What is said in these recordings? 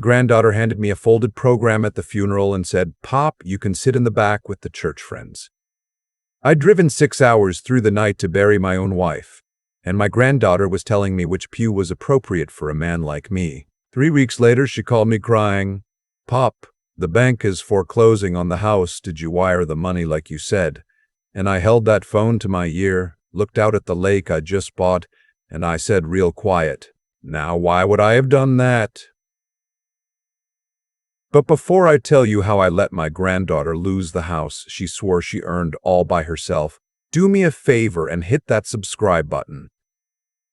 granddaughter handed me a folded program at the funeral and said, "Pop, you can sit in the back with the church friends." I'd driven 6 hours through the night to bury my own wife, and my granddaughter was telling me which pew was appropriate for a man like me. 3 weeks later, she called me crying, "Pop, the bank is foreclosing on the house. Did you wire the money like you said?" And I held that phone to my ear, looked out at the lake I just bought, and I said real quiet, "Now why would I have done that?" But before I tell you how I let my granddaughter lose the house she swore she earned all by herself, do me a favor and hit that subscribe button.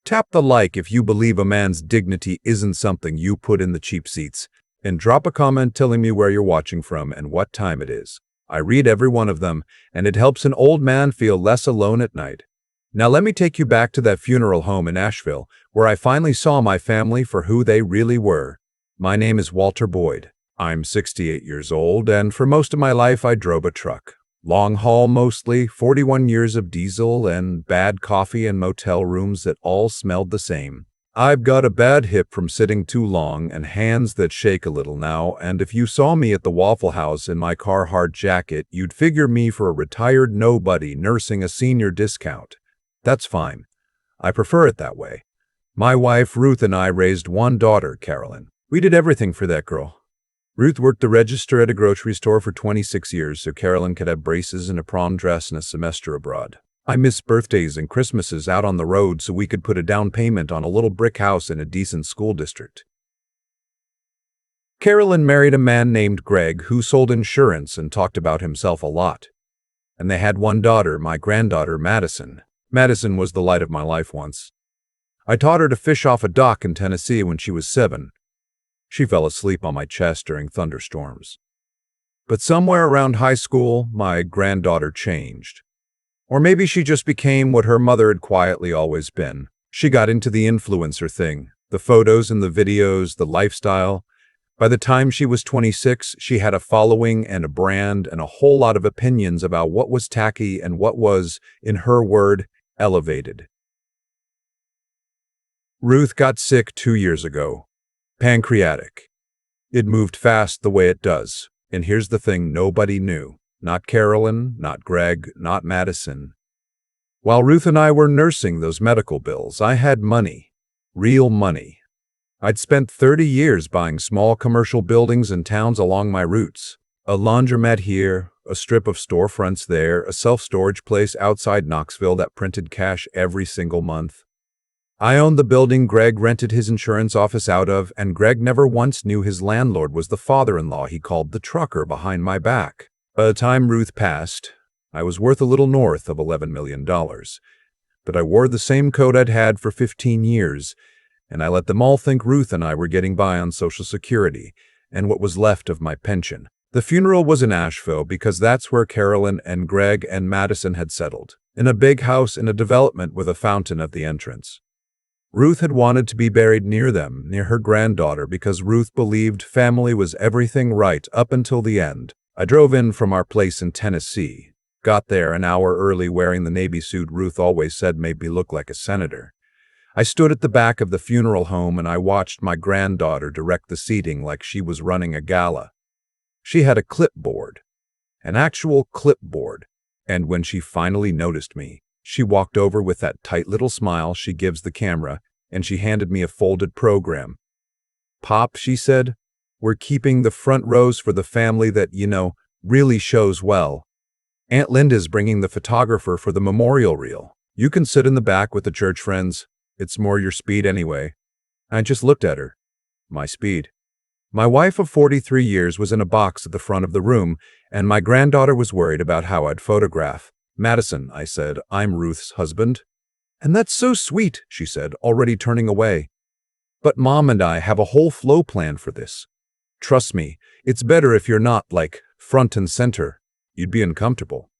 Tap the like if you believe a man's dignity isn't something you put in the cheap seats, and drop a comment telling me where you're watching from and what time it is. I read every one of them, and it helps an old man feel less alone at night. Now let me take you back to that funeral home in Asheville, where I finally saw my family for who they really were. My name is Walter Boyd. I'm 68 years old, and for most of my life I drove a truck. Long haul mostly, 41 years of diesel and bad coffee and motel rooms that all smelled the same. I've got a bad hip from sitting too long and hands that shake a little now, and if you saw me at the Waffle House in my Carhartt jacket, you'd figure me for a retired nobody nursing a senior discount. That's fine. I prefer it that way. My wife Ruth and I raised one daughter, Carolyn. We did everything for that girl. Ruth worked the register at a grocery store for 26 years so Carolyn could have braces and a prom dress and a semester abroad. I missed birthdays and Christmases out on the road so we could put a down payment on a little brick house in a decent school district. Carolyn married a man named Greg who sold insurance and talked about himself a lot. And they had one daughter, my granddaughter, Madison. Madison was the light of my life once. I taught her to fish off a dock in Tennessee when she was 7. She fell asleep on my chest during thunderstorms. But somewhere around high school, my granddaughter changed. Or maybe she just became what her mother had quietly always been. She got into the influencer thing, the photos and the videos, the lifestyle. By the time she was 26, she had a following and a brand and a whole lot of opinions about what was tacky and what was, in her word, elevated. Ruth got sick 2 years ago. Pancreatic. It moved fast the way it does. And here's the thing nobody knew. Not Carolyn, not Greg, not Madison. While Ruth and I were nursing those medical bills, I had money. Real money. I'd spent 30 years buying small commercial buildings in towns along my routes. A laundromat here, a strip of storefronts there, a self-storage place outside Knoxville that printed cash every single month. I owned the building Greg rented his insurance office out of, and Greg never once knew his landlord was the father-in-law he called the trucker behind my back. By the time Ruth passed, I was worth a little north of $11 million. But I wore the same coat I'd had for 15 years, and I let them all think Ruth and I were getting by on Social Security and what was left of my pension. The funeral was in Asheville because that's where Carolyn and Greg and Madison had settled, in a big house in a development with a fountain at the entrance. Ruth had wanted to be buried near them, near her granddaughter, because Ruth believed family was everything right up until the end. I drove in from our place in Tennessee, got there an hour early wearing the Navy suit Ruth always said made me look like a senator. I stood at the back of the funeral home and I watched my granddaughter direct the seating like she was running a gala. She had a clipboard, an actual clipboard, and when she finally noticed me, she walked over with that tight little smile she gives the camera, and she handed me a folded program. "Pop," she said, "we're keeping the front rows for the family that, really shows well. Aunt Linda's bringing the photographer for the memorial reel. You can sit in the back with the church friends. It's more your speed anyway." I just looked at her. My speed. My wife of 43 years was in a box at the front of the room, and my granddaughter was worried about how I'd photograph. "Madison," I said, "I'm Ruth's husband." "And that's so sweet," she said, already turning away. "But Mom and I have a whole flow plan for this. Trust me, it's better if you're not, front and center. You'd be uncomfortable."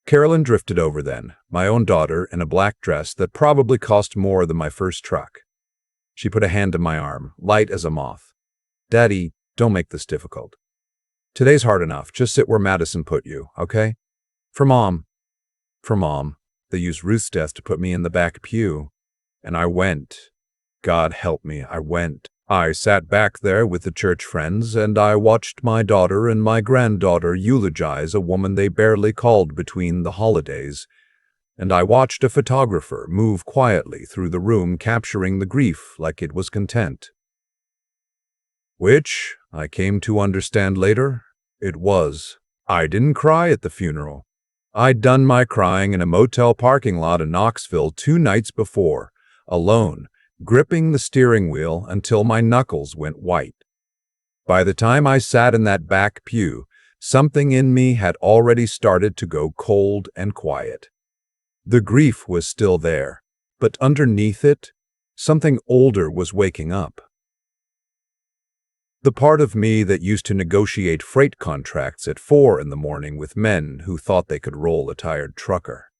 Carolyn drifted over then, my own daughter, in a black dress that probably cost more than my first truck. She put a hand on my arm, light as a moth. "Daddy, don't make this difficult. Today's hard enough. Just sit where Madison put you, okay? For Mom." For Mom. They used Ruth's death to put me in the back pew. And I went. God help me, I went. I sat back there with the church friends, and I watched my daughter and my granddaughter eulogize a woman they barely called between the holidays, and I watched a photographer move quietly through the room capturing the grief like it was content. Which, I came to understand later, it was. I didn't cry at the funeral. I'd done my crying in a motel parking lot in Knoxville 2 nights before, alone, gripping the steering wheel until my knuckles went white. By the time I sat in that back pew, something in me had already started to go cold and quiet. The grief was still there, but underneath it, something older was waking up. The part of me that used to negotiate freight contracts at 4 in the morning with men who thought they could roll a tired trucker.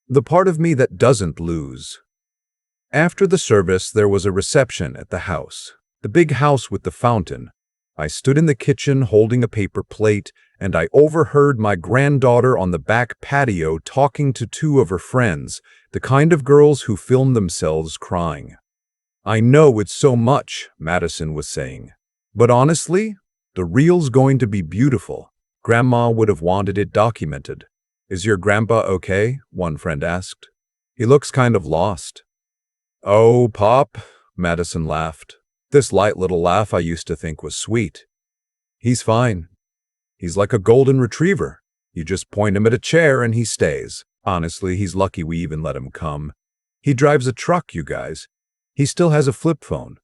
The part of me that doesn't lose. After the service, there was a reception at the house, the big house with the fountain. I stood in the kitchen holding a paper plate, and I overheard my granddaughter on the back patio talking to 2 of her friends, the kind of girls who film themselves crying. "I know it's so much," Madison was saying. "But honestly, the reel's going to be beautiful. Grandma would have wanted it documented." "Is your grandpa okay?" one friend asked. "He looks kind of lost." "Oh, Pop," Madison laughed. This light little laugh I used to think was sweet. "He's fine. He's like a golden retriever. You just point him at a chair and he stays. Honestly, he's lucky we even let him come. He drives a truck, you guys. He still has a flip phone.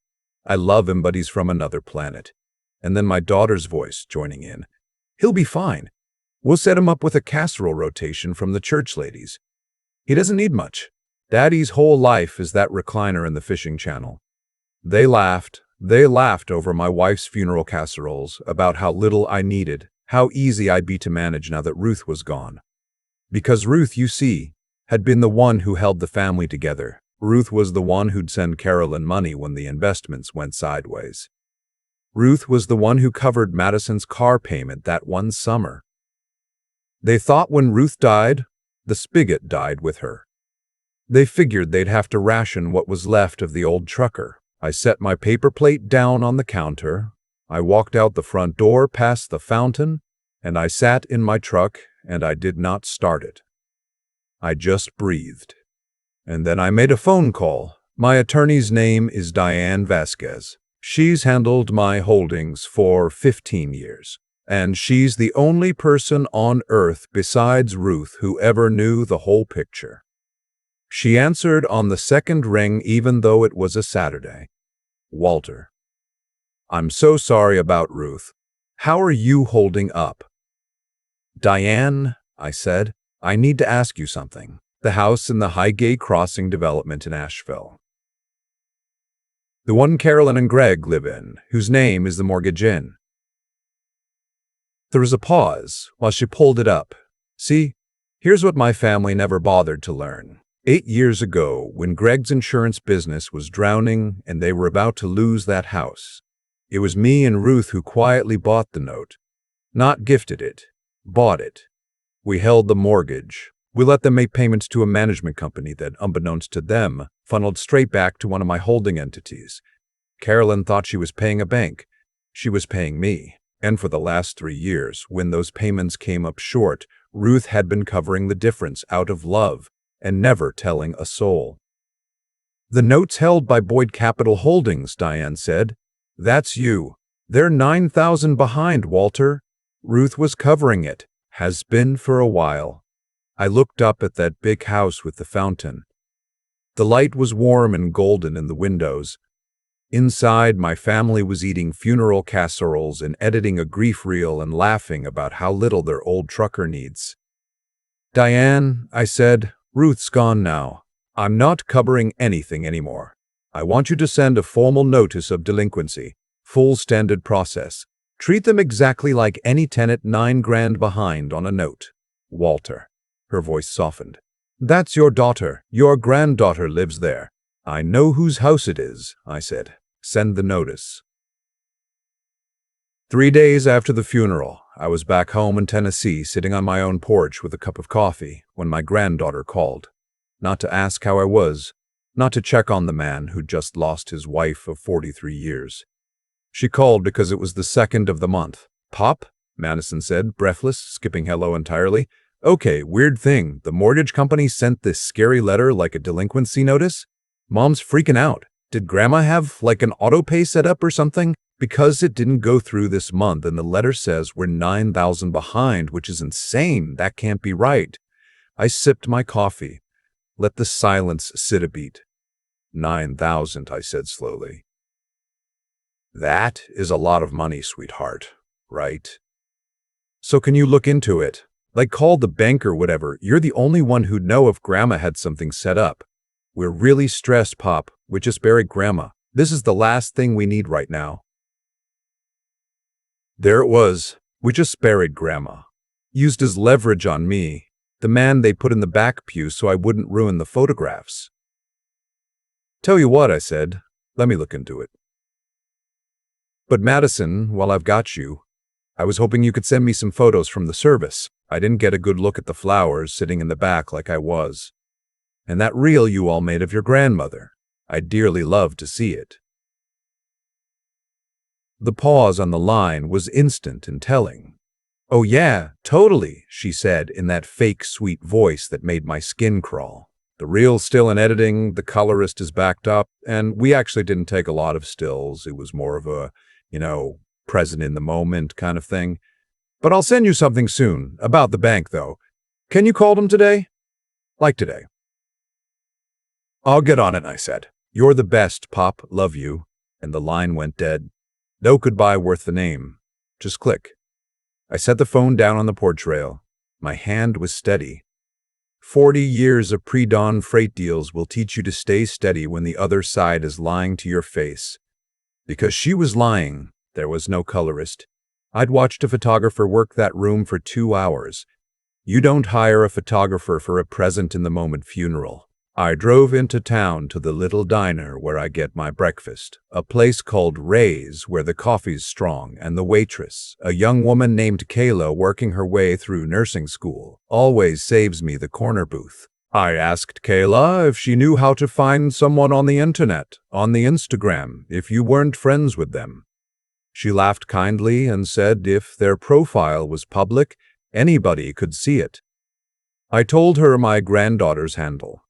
I love him, but he's from another planet." And then my daughter's voice joining in. "He'll be fine. We'll set him up with a casserole rotation from the church ladies. He doesn't need much. Daddy's whole life is that recliner in the fishing channel." They laughed over my wife's funeral casseroles, about how little I needed, how easy I'd be to manage now that Ruth was gone. Because Ruth, you see, had been the one who held the family together. Ruth was the one who'd send Carolyn money when the investments went sideways. Ruth was the one who covered Madison's car payment that one summer. They thought when Ruth died, the spigot died with her. They figured they'd have to ration what was left of the old trucker. I set my paper plate down on the counter. I walked out the front door past the fountain, and I sat in my truck, and I did not start it. I just breathed. And then I made a phone call. My attorney's name is Diane Vasquez. She's handled my holdings for 15 years. And she's the only person on earth besides Ruth who ever knew the whole picture. She answered on the second ring even though it was a Saturday. "Walter, I'm so sorry about Ruth. How are you holding up?" "Diane," I said, "I need to ask you something." "The house in the Highgate Crossing development in Asheville. The one Carolyn and Greg live in, whose name is the mortgage in." There was a pause while she pulled it up. "See, here's what my family never bothered to learn. 8 years ago, when Greg's insurance business was drowning and they were about to lose that house, it was me and Ruth who quietly bought the note. Not gifted it, bought it. We held the mortgage. We let them make payments to a management company that, unbeknownst to them, funneled straight back to one of my holding entities. Carolyn thought she was paying a bank. She was paying me. And for the last 3 years, when those payments came up short, Ruth had been covering the difference out of love and never telling a soul." "The note's held by Boyd Capital Holdings," Diane said. "That's you. They're 9,000 behind, Walter. Ruth was covering it. Has been for a while." I looked up at that big house with the fountain. The light was warm and golden in the windows. Inside, my family was eating funeral casseroles and editing a grief reel and laughing about how little their old trucker needs. "Diane," I said, "Ruth's gone now. I'm not covering anything anymore. I want you to send a formal notice of delinquency, full standard process. Treat them exactly like any tenant 9 grand behind on a note. Walter." Her voice softened. "That's your daughter. Your granddaughter lives there." "I know whose house it is," I said. "Send the notice." 3 days after the funeral, I was back home in Tennessee sitting on my own porch with a cup of coffee when my granddaughter called. Not to ask how I was, not to check on the man who'd just lost his wife of 43 years. She called because it was the 2nd of the month. "Pop?" Madison said, breathless, skipping hello entirely. "Okay, weird thing. The mortgage company sent this scary letter like a delinquency notice. Mom's freaking out. Did Grandma have like an auto pay set up or something? Because it didn't go through this month and the letter says we're 9,000 behind, which is insane. That can't be right." I sipped my coffee. Let the silence sit a beat. 9,000, I said slowly. "That is a lot of money, sweetheart, right? So can you look into it? Like call the bank or whatever. You're the only one who'd know if Grandma had something set up. We're really stressed, Pop. We just buried Grandma. This is the last thing we need right now." There it was. We just buried Grandma. Used as leverage on me, the man they put in the back pew so I wouldn't ruin the photographs. "Tell you what," I said. "Let me look into it." "But Madison, while I've got you, I was hoping you could send me some photos from the service. I didn't get a good look at the flowers sitting in the back like I was. And that reel you all made of your grandmother. I'd dearly love to see it." The pause on the line was instant and telling. "Oh yeah, totally," she said in that fake sweet voice that made my skin crawl. "The reel's still in editing, the colorist is backed up, and we actually didn't take a lot of stills. It was more of a, present in the moment kind of thing. But I'll send you something soon. About the bank, though. Can you call them today? Like today." "I'll get on it," I said. "You're the best, Pop. Love you." And the line went dead. No goodbye worth the name. Just click. I set the phone down on the porch rail. My hand was steady. 40 years of pre-dawn freight deals will teach you to stay steady when the other side is lying to your face. Because she was lying, there was no colorist. I'd watched a photographer work that room for 2 hours. You don't hire a photographer for a present-in-the-moment funeral. I drove into town to the little diner where I get my breakfast, a place called Ray's where the coffee's strong and the waitress, a young woman named Kayla working her way through nursing school, always saves me the corner booth. I asked Kayla if she knew how to find someone on the internet, on the Instagram, if you weren't friends with them. She laughed kindly and said if their profile was public, anybody could see it. I told her my granddaughter's handle.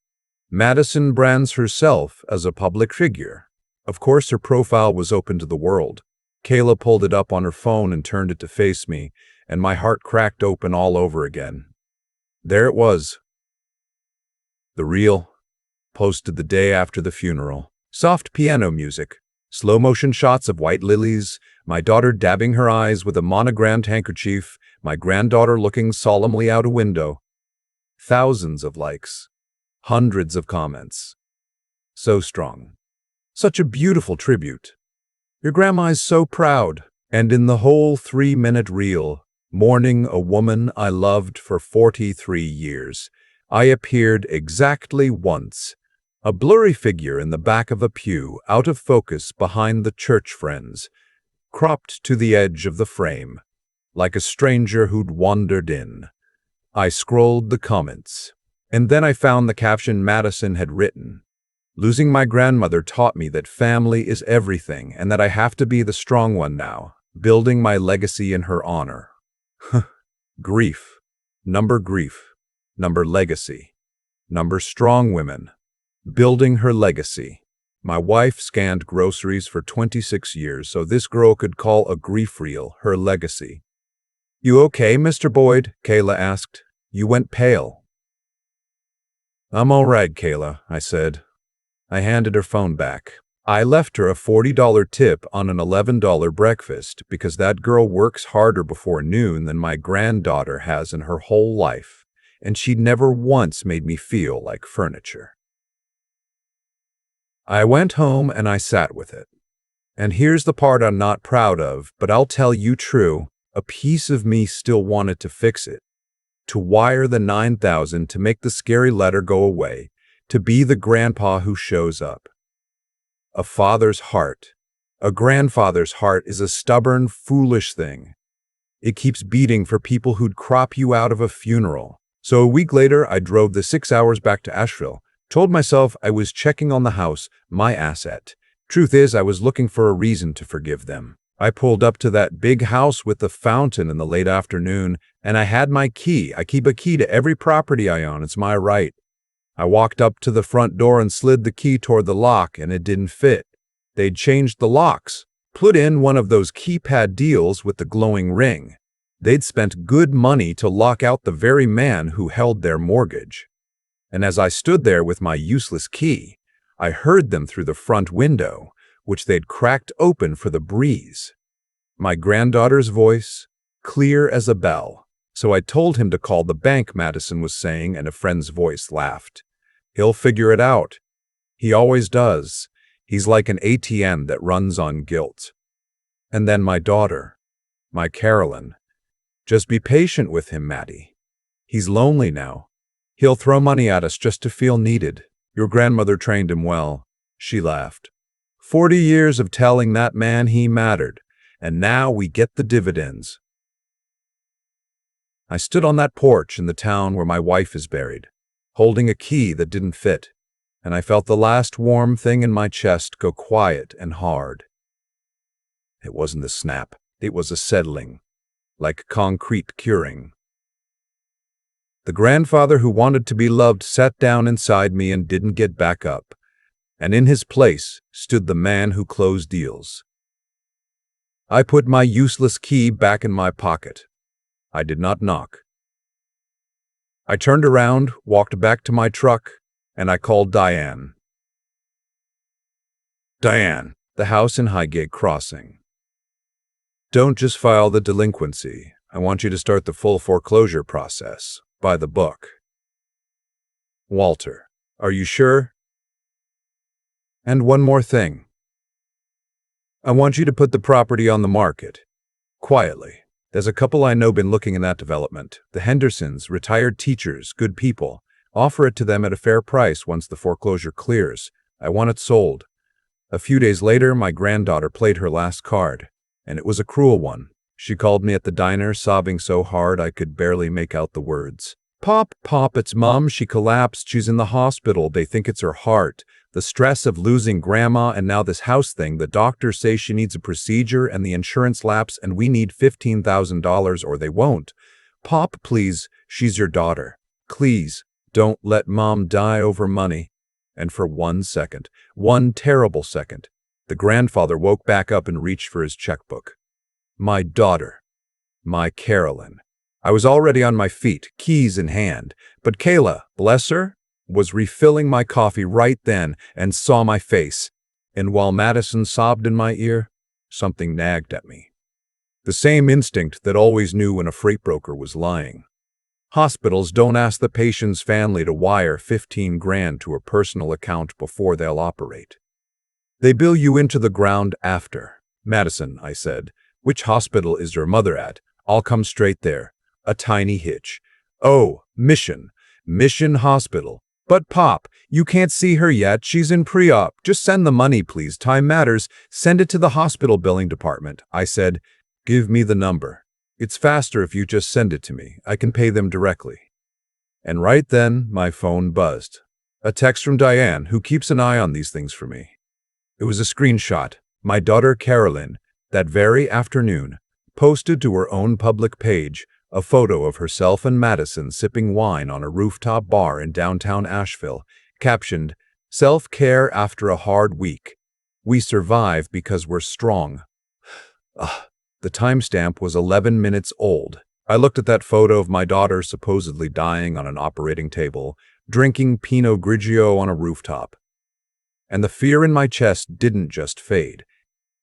Madison brands herself as a public figure. Of course, her profile was open to the world. Kayla pulled it up on her phone and turned it to face me, and my heart cracked open all over again. There it was. The reel, posted the day after the funeral. Soft piano music, slow-motion shots of white lilies, my daughter dabbing her eyes with a monogrammed handkerchief, my granddaughter looking solemnly out a window. Thousands of likes. Hundreds of comments. So strong. Such a beautiful tribute. Your grandma is so proud. And in the whole 3-minute reel, mourning a woman I loved for 43 years, I appeared exactly once. A blurry figure in the back of a pew, out of focus behind the church friends, cropped to the edge of the frame, like a stranger who'd wandered in. I scrolled the comments. And then I found the caption Madison had written. "Losing my grandmother taught me that family is everything and that I have to be the strong one now, building my legacy in her honor." Grief. Number legacy. Number strong women. Building her legacy. My wife scanned groceries for 26 years so this girl could call a grief reel her legacy. "You okay, Mr. Boyd?" Kayla asked. "You went pale." "I'm all right, Kayla," I said. I handed her phone back. I left her a $40 tip on an $11 breakfast because that girl works harder before noon than my granddaughter has in her whole life, and she'd never once made me feel like furniture. I went home and I sat with it. And here's the part I'm not proud of, but I'll tell you true, a piece of me still wanted to fix it. To wire the 9,000 to make the scary letter go away, to be the grandpa who shows up. A father's heart, a grandfather's heart is a stubborn, foolish thing. It keeps beating for people who'd crop you out of a funeral. So a week later, I drove the 6 hours back to Asheville, Told myself I was checking on the house, my asset. Truth is, I was looking for a reason to forgive them. I pulled up to that big house with the fountain in the late afternoon, and I had my key. I keep a key to every property I own. It's my right. I walked up to the front door and slid the key toward the lock, and it didn't fit. They'd changed the locks, put in one of those keypad deals with the glowing ring. They'd spent good money to lock out the very man who held their mortgage. And as I stood there with my useless key, I heard them through the front window, which they'd cracked open for the breeze. My granddaughter's voice, clear as a bell. So I told him to call the bank, Madison was saying, and a friend's voice laughed. He'll figure it out. He always does. He's like an ATM that runs on guilt. And then my daughter, my Carolyn. Just be patient with him, Maddie. He's lonely now. He'll throw money at us just to feel needed. Your grandmother trained him well. She laughed. 40 years of telling that man he mattered, and now we get the dividends. I stood on that porch in the town where my wife is buried, holding a key that didn't fit, and I felt the last warm thing in my chest go quiet and hard. It wasn't a snap, it was a settling, like concrete curing. The grandfather who wanted to be loved sat down inside me and didn't get back up, and in his place stood the man who closed deals. I put my useless key back in my pocket. I did not knock. I turned around, walked back to my truck, and I called Diane. Diane, the house in Highgate Crossing. Don't just file the delinquency. I want you to start the full foreclosure process. By the book. Walter, are you sure? And one more thing. I want you to put the property on the market. Quietly. There's a couple I know been looking in that development. The Hendersons, retired teachers, good people. Offer it to them at a fair price once the foreclosure clears. I want it sold. A few days later, my granddaughter played her last card, and it was a cruel one. She called me at the diner, sobbing so hard I could barely make out the words. Pop, Pop, it's Mom. She collapsed. She's in the hospital. They think it's her heart. The stress of losing Grandma and now this house thing. The doctors say she needs a procedure and the insurance lapse and we need $15,000 or they won't. Pop, please, she's your daughter. Please, don't let Mom die over money. And for 1 second, one terrible second, the grandfather woke back up and reached for his checkbook. My daughter, my Carolyn. I was already on my feet, keys in hand, but Kayla, bless her, was refilling my coffee right then and saw my face. And while Madison sobbed in my ear, something nagged at me. The same instinct that always knew when a freight broker was lying. Hospitals don't ask the patient's family to wire 15 grand to a personal account before they'll operate. They bill you into the ground after. Madison, I said. Which hospital is your mother at? I'll come straight there. A tiny hitch. Oh, Mission Hospital. But Pop, you can't see her yet. She's in pre-op. Just send the money, please. Time matters. Send it to the hospital billing department. I said, give me the number. It's faster if you just send it to me. I can pay them directly. And right then, my phone buzzed. A text from Diane, who keeps an eye on these things for me. It was a screenshot. My daughter Carolyn, that very afternoon, posted to her own public page a photo of herself and Madison sipping wine on a rooftop bar in downtown Asheville, captioned, Self-care after a hard week. We survive because we're strong. The timestamp was 11 minutes old. I looked at that photo of my daughter supposedly dying on an operating table, drinking Pinot Grigio on a rooftop. And the fear in my chest didn't just fade.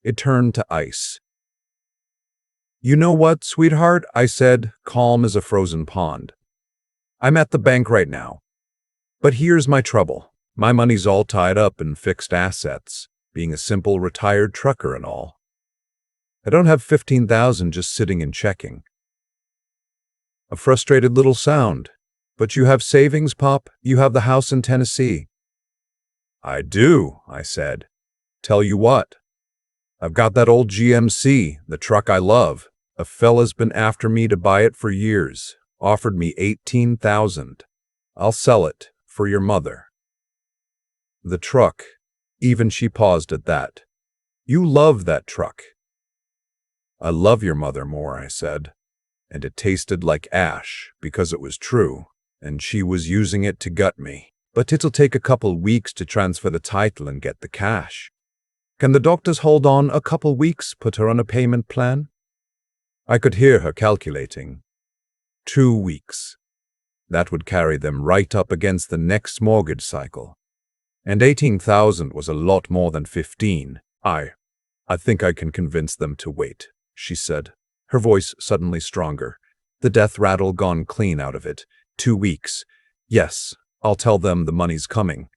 It turned to ice. You know what, sweetheart? I said, calm as a frozen pond. I'm at the bank right now. But here's my trouble. My money's all tied up in fixed assets, being a simple retired trucker and all. I don't have $15,000 just sitting and checking. A frustrated little sound. But you have savings, Pop? You have the house in Tennessee. I do, I said. Tell you what. I've got that old GMC, the truck I love. A fella's been after me to buy it for years. Offered me $18,000. I'll sell it for your mother. The truck. Even she paused at that. You love that truck. I love your mother more, I said. And it tasted like ash, because it was true, and she was using it to gut me. But it'll take a couple weeks to transfer the title and get the cash. Can the doctors hold on a couple weeks, put her on a payment plan? I could hear her calculating. 2 weeks. That would carry them right up against the next mortgage cycle. And 18,000 was a lot more than 15. I think I can convince them to wait, she said, her voice suddenly stronger, the death rattle gone clean out of it. 2 weeks. Yes, I'll tell them the money's coming.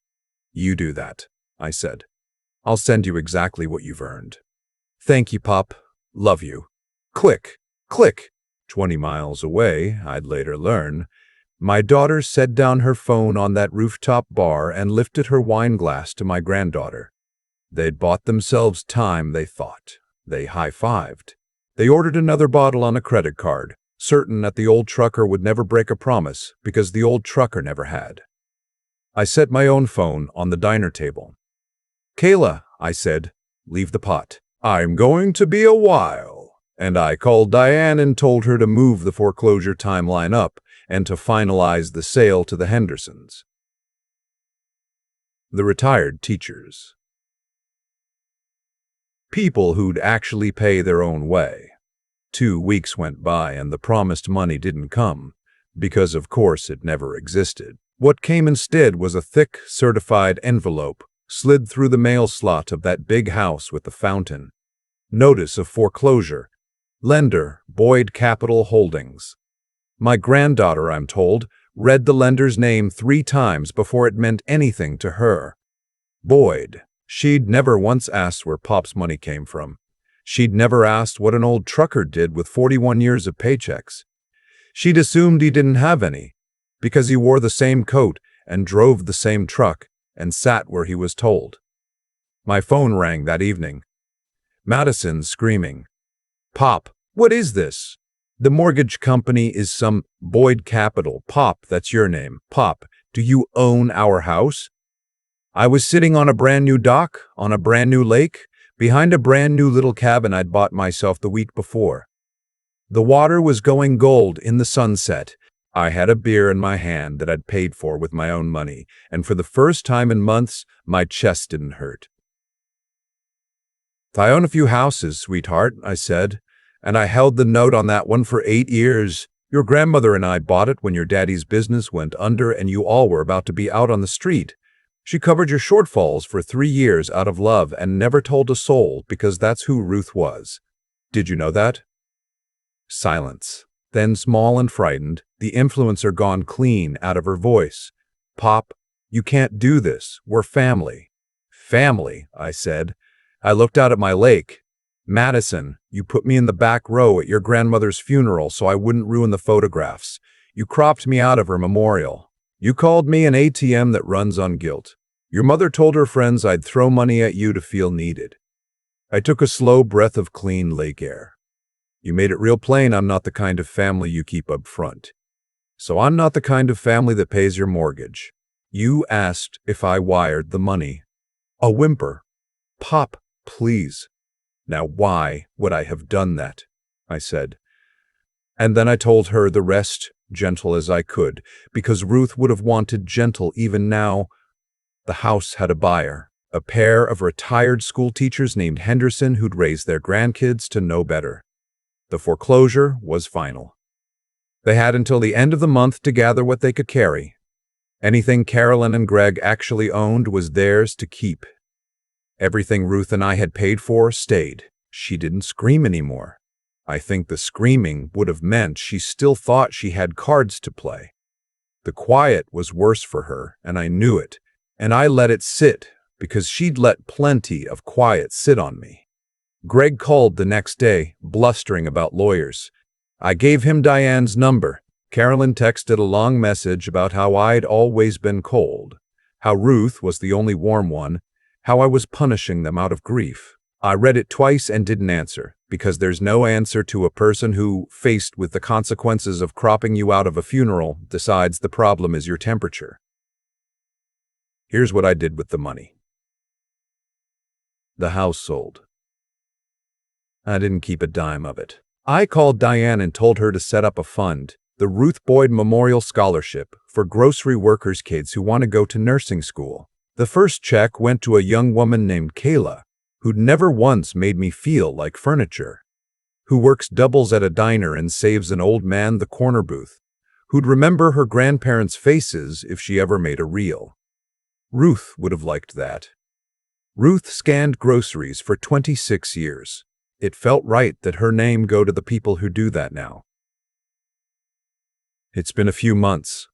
You do that, I said. I'll send you exactly what you've earned. Thank you, Pop. Love you. Click, click. 20 miles away, I'd later learn, my daughter set down her phone on that rooftop bar and lifted her wine glass to my granddaughter. They'd bought themselves time, they thought. They high-fived. They ordered another bottle on a credit card, certain that the old trucker would never break a promise because the old trucker never had. I set my own phone on the diner table. Kayla, I said, leave the pot. I'm going to be a while. And I called Diane and told her to move the foreclosure timeline up and to finalize the sale to the Hendersons. The retired teachers. People who'd actually pay their own way. 2 weeks went by and the promised money didn't come, because of course it never existed. What came instead was a thick, certified envelope slid through the mail slot of that big house with the fountain. Notice of foreclosure. Lender, Boyd Capital Holdings. My granddaughter, I'm told, read the lender's name 3 times before it meant anything to her. Boyd. She'd never once asked where Pop's money came from. She'd never asked what an old trucker did with 41 years of paychecks. She'd assumed he didn't have any, because he wore the same coat and drove the same truck and sat where he was told. My phone rang that evening. Madison screaming, Pop, what is this? The mortgage company is some Boyd Capital. Pop, that's your name. Pop, do you own our house? I was sitting on a brand new dock, on a brand new lake, behind a brand new little cabin I'd bought myself the week before. The water was going gold in the sunset. I had a beer in my hand that I'd paid for with my own money, and for the first time in months, my chest didn't hurt. I own a few houses, sweetheart, I said, and I held the note on that one for 8 years. Your grandmother and I bought it when your daddy's business went under and you all were about to be out on the street. She covered your shortfalls for 3 years out of love and never told a soul because that's who Ruth was. Did you know that? Silence. Then, small and frightened, the influencer gone clean out of her voice. Pop, you can't do this. We're family. Family, I said. I looked out at my lake. Madison, you put me in the back row at your grandmother's funeral so I wouldn't ruin the photographs. You cropped me out of her memorial. You called me an ATM that runs on guilt. Your mother told her friends I'd throw money at you to feel needed. I took a slow breath of clean lake air. You made it real plain I'm not the kind of family you keep up front. So I'm not the kind of family that pays your mortgage. You asked if I wired the money. A whimper. Pop, please. Now why would I have done that? I said. And then I told her the rest, gentle as I could, because Ruth would have wanted gentle even now. The house had a buyer, a pair of retired school teachers named Henderson who'd raised their grandkids to know better. The foreclosure was final. They had until the end of the month to gather what they could carry. Anything Carolyn and Greg actually owned was theirs to keep. Everything Ruth and I had paid for stayed. She didn't scream anymore. I think the screaming would have meant she still thought she had cards to play. The quiet was worse for her, and I knew it, and I let it sit because she'd let plenty of quiet sit on me. Greg called the next day, blustering about lawyers. I gave him Diane's number. Carolyn texted a long message about how I'd always been cold, how Ruth was the only warm one, how I was punishing them out of grief. I read it twice and didn't answer, because there's no answer to a person who, faced with the consequences of cropping you out of a funeral, decides the problem is your temperature. Here's what I did with the money. The house sold. I didn't keep a dime of it. I called Diane and told her to set up a fund, the Ruth Boyd Memorial Scholarship, for grocery workers' kids who want to go to nursing school. The first check went to a young woman named Kayla, who'd never once made me feel like furniture, who works doubles at a diner and saves an old man the corner booth, who'd remember her grandparents' faces if she ever made a reel. Ruth would have liked that. Ruth scanned groceries for 26 years. It felt right that her name go to the people who do that now. It's been a few months.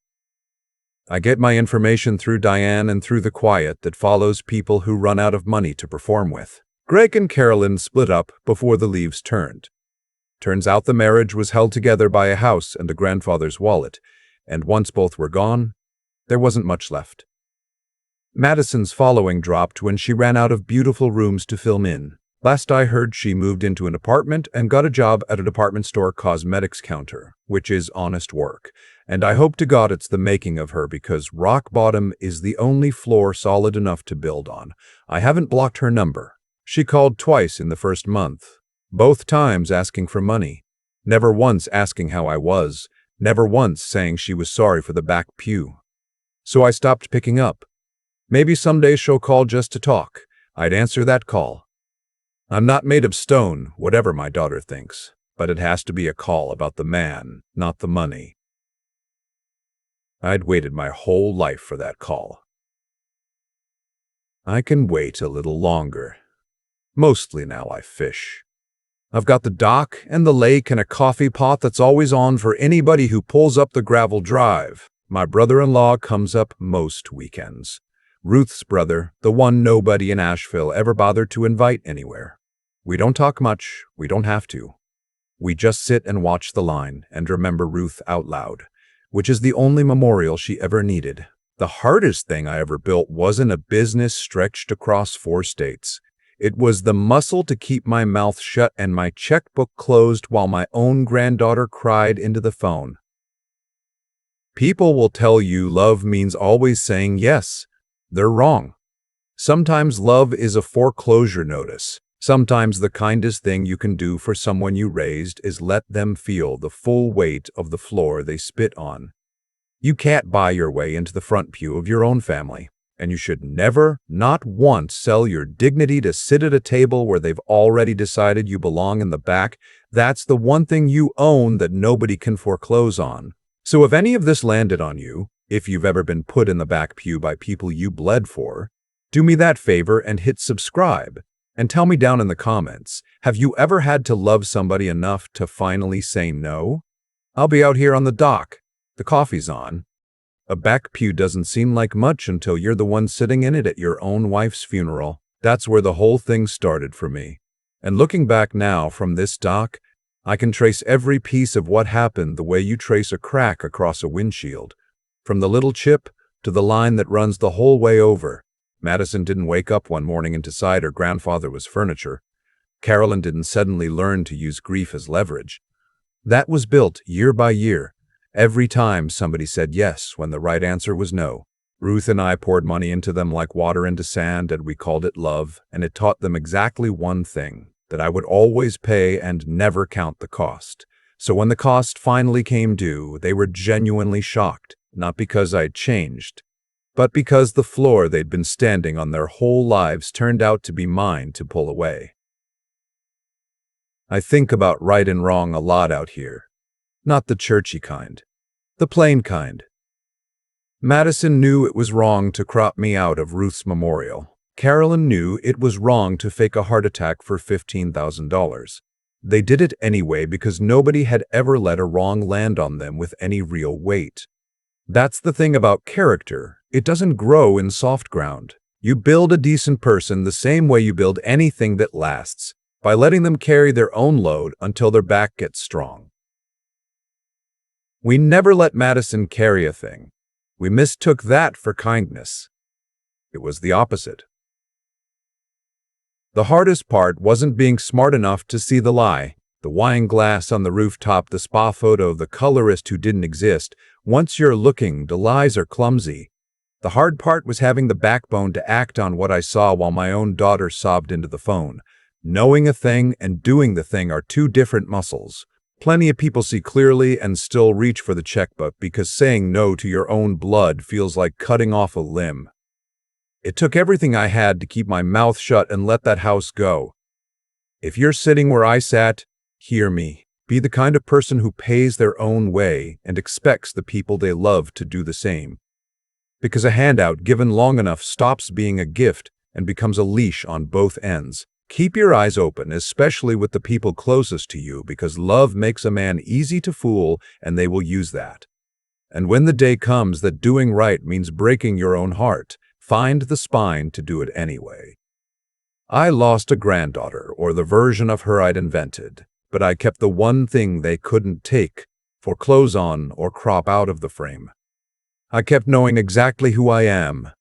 I get my information through Diane and through the quiet that follows people who run out of money to perform with. Greg and Carolyn split up before the leaves turned. Turns out the marriage was held together by a house and a grandfather's wallet, and once both were gone, there wasn't much left. Madison's following dropped when she ran out of beautiful rooms to film in. Last I heard, she moved into an apartment and got a job at a department store cosmetics counter, which is honest work. And I hope to God it's the making of her, because rock bottom is the only floor solid enough to build on. I haven't blocked her number. She called twice in the first month, both times asking for money. Never once asking how I was, never once saying she was sorry for the back pew. So I stopped picking up. Maybe someday she'll call just to talk. I'd answer that call. I'm not made of stone, whatever my daughter thinks, but it has to be a call about the man, not the money. I'd waited my whole life for that call. I can wait a little longer. Mostly now I fish. I've got the dock and the lake and a coffee pot that's always on for anybody who pulls up the gravel drive. My brother-in-law comes up most weekends. Ruth's brother, the one nobody in Asheville ever bothered to invite anywhere. We don't talk much, we don't have to. We just sit and watch the line and remember Ruth out loud, which is the only memorial she ever needed. The hardest thing I ever built wasn't a business stretched across 4 states. It was the muscle to keep my mouth shut and my checkbook closed while my own granddaughter cried into the phone. People will tell you love means always saying yes. They're wrong. Sometimes love is a foreclosure notice. Sometimes the kindest thing you can do for someone you raised is let them feel the full weight of the floor they spit on. You can't buy your way into the front pew of your own family, and you should never, not once, sell your dignity to sit at a table where they've already decided you belong in the back. That's the one thing you own that nobody can foreclose on. So if any of this landed on you, if you've ever been put in the back pew by people you bled for, do me that favor and hit subscribe. And tell me down in the comments, have you ever had to love somebody enough to finally say no? I'll be out here on the dock. The coffee's on. A back pew doesn't seem like much until you're the one sitting in it at your own wife's funeral. That's where the whole thing started for me. And looking back now from this dock, I can trace every piece of what happened the way you trace a crack across a windshield. From the little chip to the line that runs the whole way over. Madison didn't wake up one morning and decide her grandfather was furniture. Carolyn didn't suddenly learn to use grief as leverage. That was built year by year, every time somebody said yes when the right answer was no. Ruth and I poured money into them like water into sand, and we called it love, and it taught them exactly one thing, that I would always pay and never count the cost. So when the cost finally came due, they were genuinely shocked, not because I'd changed, but because the floor they'd been standing on their whole lives turned out to be mine to pull away. I think about right and wrong a lot out here. Not the churchy kind. The plain kind. Madison knew it was wrong to crop me out of Ruth's memorial. Carolyn knew it was wrong to fake a heart attack for $15,000. They did it anyway because nobody had ever let a wrong land on them with any real weight. That's the thing about character. It doesn't grow in soft ground. You build a decent person the same way you build anything that lasts, by letting them carry their own load until their back gets strong. We never let Madison carry a thing. We mistook that for kindness. It was the opposite. The hardest part wasn't being smart enough to see the lie. The wine glass on the rooftop, the spa photo of the colorist who didn't exist. Once you're looking, the lies are clumsy. The hard part was having the backbone to act on what I saw while my own daughter sobbed into the phone. Knowing a thing and doing the thing are two different muscles. Plenty of people see clearly and still reach for the checkbook because saying no to your own blood feels like cutting off a limb. It took everything I had to keep my mouth shut and let that house go. If you're sitting where I sat, hear me. Be the kind of person who pays their own way and expects the people they love to do the same. Because a handout given long enough stops being a gift and becomes a leash on both ends. Keep your eyes open, especially with the people closest to you, because love makes a man easy to fool and they will use that. And when the day comes that doing right means breaking your own heart, find the spine to do it anyway. I lost a granddaughter, or the version of her I'd invented, but I kept the one thing they couldn't take, for clothes on or crop out of the frame. I kept knowing exactly who I am,